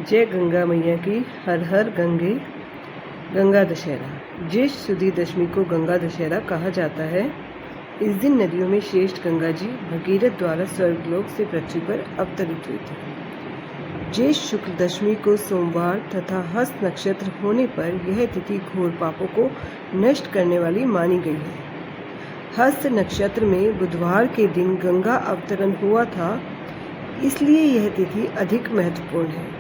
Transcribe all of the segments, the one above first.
जय गंगा मैया की। हर हर गंगे। गंगा दशहरा। ज्येष्ठ सुदी दशमी को गंगा दशहरा कहा जाता है। इस दिन नदियों में श्रेष्ठ गंगा जी भगीरथ द्वारा स्वर्गलोक से पृथ्वी पर अवतरित हुए थे। ज्येष्ठ शुक्ल दशमी को सोमवार तथा हस्त नक्षत्र होने पर यह तिथि घोर पापों को नष्ट करने वाली मानी गई है। हस्त नक्षत्र में बुधवार के दिन गंगा अवतरण हुआ था, इसलिए यह तिथि अधिक महत्वपूर्ण है।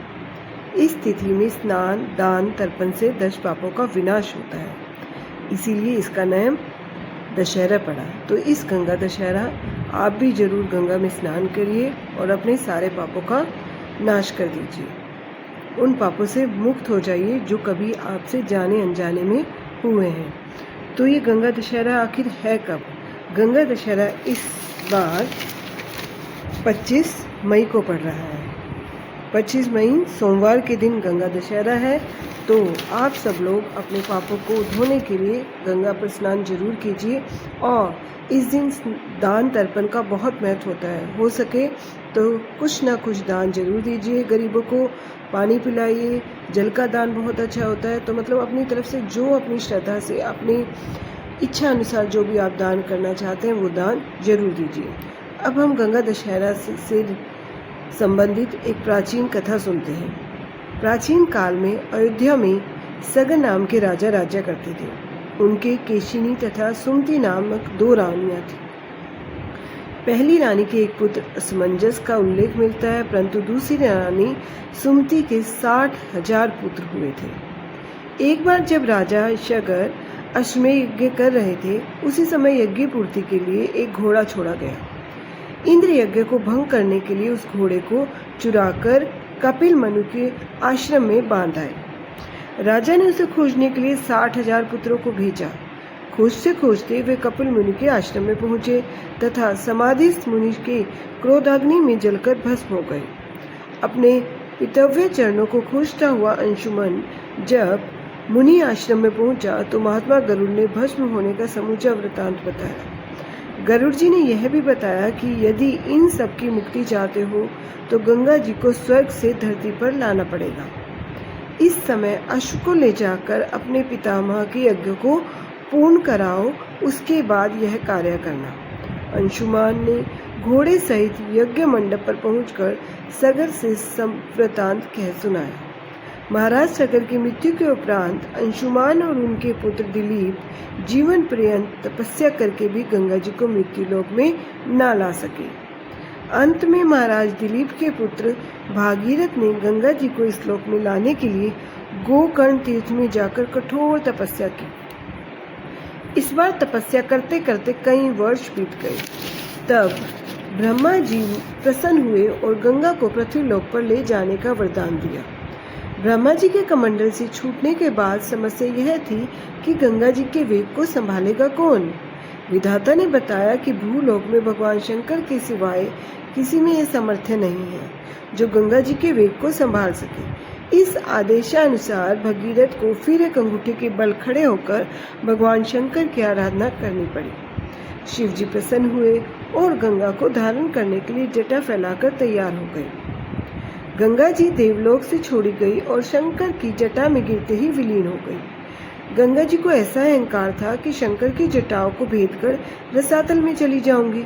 इस तिथि में स्नान, दान, तर्पण से 10 पापों का विनाश होता है, इसीलिए इसका नाम दशहरा पड़ा। तो इस गंगा दशहरा आप भी जरूर गंगा में स्नान करिए और अपने सारे पापों का नाश कर दीजिए। उन पापों से मुक्त हो जाइए जो कभी आपसे जाने अनजाने में हुए हैं। तो ये गंगा दशहरा आखिर है कब? गंगा दशहरा इस बार 25 मई को पड़ रहा है। 25 मई सोमवार के दिन गंगा दशहरा है। तो आप सब लोग अपने पापों को धोने के लिए गंगा पर स्नान जरूर कीजिए और इस दिन दान तर्पण का बहुत महत्व होता है। हो सके तो कुछ ना कुछ दान जरूर दीजिए। गरीबों को पानी पिलाइए। जल का दान बहुत अच्छा होता है। तो मतलब अपनी तरफ से जो अपनी श्रद्धा से, अपनी इच्छा अनुसार जो भी आप दान करना चाहते हैं वो दान जरूर दीजिए। अब हम गंगा दशहरा से संबंधित एक प्राचीन कथा सुनते हैं। प्राचीन काल में अयोध्या में सगर नाम के राजा राज्य करते थे। उनके केशिनी तथा सुमति नामक 2 रानियां थीं। पहली रानी के एक पुत्र असमंजस का उल्लेख मिलता है, परंतु दूसरी रानी सुमति के 60,000 पुत्र हुए थे। एक बार जब राजा सगर अश्वमेध यज्ञ कर रहे थे, उसी समय यज्ञ पूर्ति के लिए एक घोड़ा छोड़ा गया। इंद्र यज्ञ को भंग करने के लिए उस घोड़े को चुराकर कपिल मनु के आश्रम में बांध आए। राजा ने उसे खोजने के लिए 60,000 पुत्रों को भेजा। खोजते खोजते वे कपिल मुनि के आश्रम में पहुंचे तथा समाधिस्थ मुनि के क्रोधाग्नि में जलकर भस्म हो गए। अपने पितव्य चरणों को खोजता हुआ अंशुमन जब मुनि आश्रम में पहुंचा तो महात्मा गरुड़ ने भस्म होने का समूचा वृतांत बताया। गरुड़ जी ने यह भी बताया कि यदि इन सब की मुक्ति चाहते हो तो गंगा जी को स्वर्ग से धरती पर लाना पड़ेगा। इस समय अश्व को ले जाकर अपने पितामह के यज्ञ को पूर्ण कराओ, उसके बाद यह कार्य करना। अंशुमान ने घोड़े सहित यज्ञ मंडप पर पहुंचकर सगर से वृतांत कह सुनाया। महाराज सगर की मृत्यु के उपरांत अंशुमान और उनके पुत्र दिलीप जीवन पर्यंत तपस्या करके भी गंगा जी को मृत्यु लोक में न ला सके। अंत में महाराज दिलीप के पुत्र भागीरथ ने गंगा जी को इस लोक में लाने के लिए गोकर्ण तीर्थ में जाकर कठोर तपस्या की। इस बार तपस्या करते करते कई वर्ष बीत गए। तब ब्रह्मा जी प्रसन्न हुए और गंगा को पृथ्वी लोक पर ले जाने का वरदान दिया। ब्रह्मा जी के कमंडल से छूटने के बाद समस्या यह थी कि गंगा जी के वेग को संभालेगा कौन। विधाता ने बताया कि भूलोक में भगवान शंकर के सिवाय किसी में यह सामर्थ्य नहीं है जो गंगा जी के वेग को संभाल सके। इस आदेशानुसार भगीरथ को फिर एक अंगूठे के बल खड़े होकर भगवान शंकर की आराधना करनी पड़ी। शिव जी प्रसन्न हुए और गंगा को धारण करने के लिए जटा फैलाकर तैयार हो गए। गंगा जी देवलोक से छोड़ी गई और शंकर की जटा में गिरते ही विलीन हो गई। गंगा जी को ऐसा अहंकार था कि शंकर की जटाओं को भेदकर रसातल में चली जाऊंगी।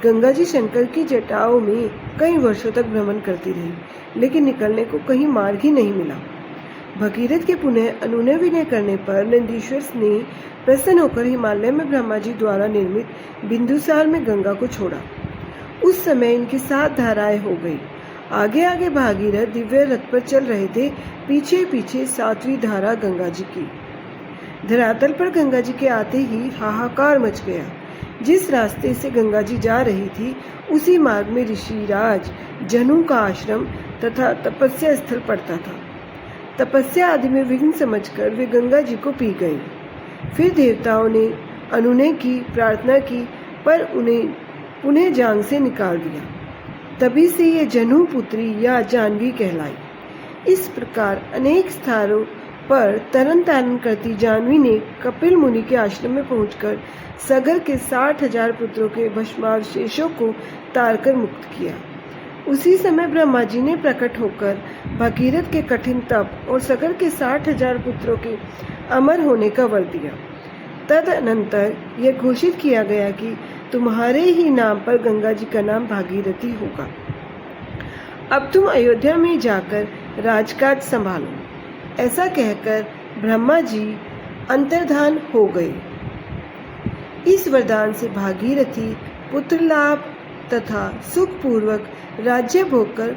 गंगा जी शंकर की जटाओं में कई वर्षों तक भ्रमण करती रही, लेकिन निकलने को कहीं मार्ग ही नहीं मिला। भगीरथ के पुनः अनुनय विनय करने पर नंदीश्वर ने प्रसन्न होकर हिमालय में ब्रह्मा जी द्वारा निर्मित बिंदुसार में गंगा को छोड़ा। उस समय इनकी 7 धाराएं हो गई। आगे आगे भागीरथ दिव्य रथ पर चल रहे थे, पीछे पीछे 7वीं धारा गंगा जी की। धरातल पर गंगा जी के आते ही हाहाकार मच गया। जिस रास्ते से गंगा जी जा रही थी उसी मार्ग में ऋषिराज जनु का आश्रम तथा तपस्या स्थल पड़ता था। तपस्या आदि में विघ्न समझकर वे गंगा जी को पी गई। फिर देवताओं ने अनुनय की, प्रार्थना की, पर उन्हें पुनः जांग से निकाल दिया। तभी से ये जनु पुत्री या जानवी कहलाई। इस प्रकार अनेक स्थानों पर तरन तारण करती जानवी ने कपिल मुनि के आश्रम में पहुंचकर सगर के 60,000 पुत्रों के भस्मावशेषों को तारकर मुक्त किया। उसी समय ब्रह्मा जी ने प्रकट होकर भगीरथ के कठिन तप और सगर के 60,000 पुत्रों के अमर होने का वर दिया। तदनंतर यह घोषित किया गया कि तुम्हारे ही नाम पर गंगा जी का नाम भागीरथी होगा। अब तुम अयोध्या में जाकर राजकाज संभालो। ऐसा कहकर ब्रह्मा जी अंतर्धान हो गए। इस वरदान से भागीरथी पुत्र लाभ तथा सुखपूर्वक राज्य भोग कर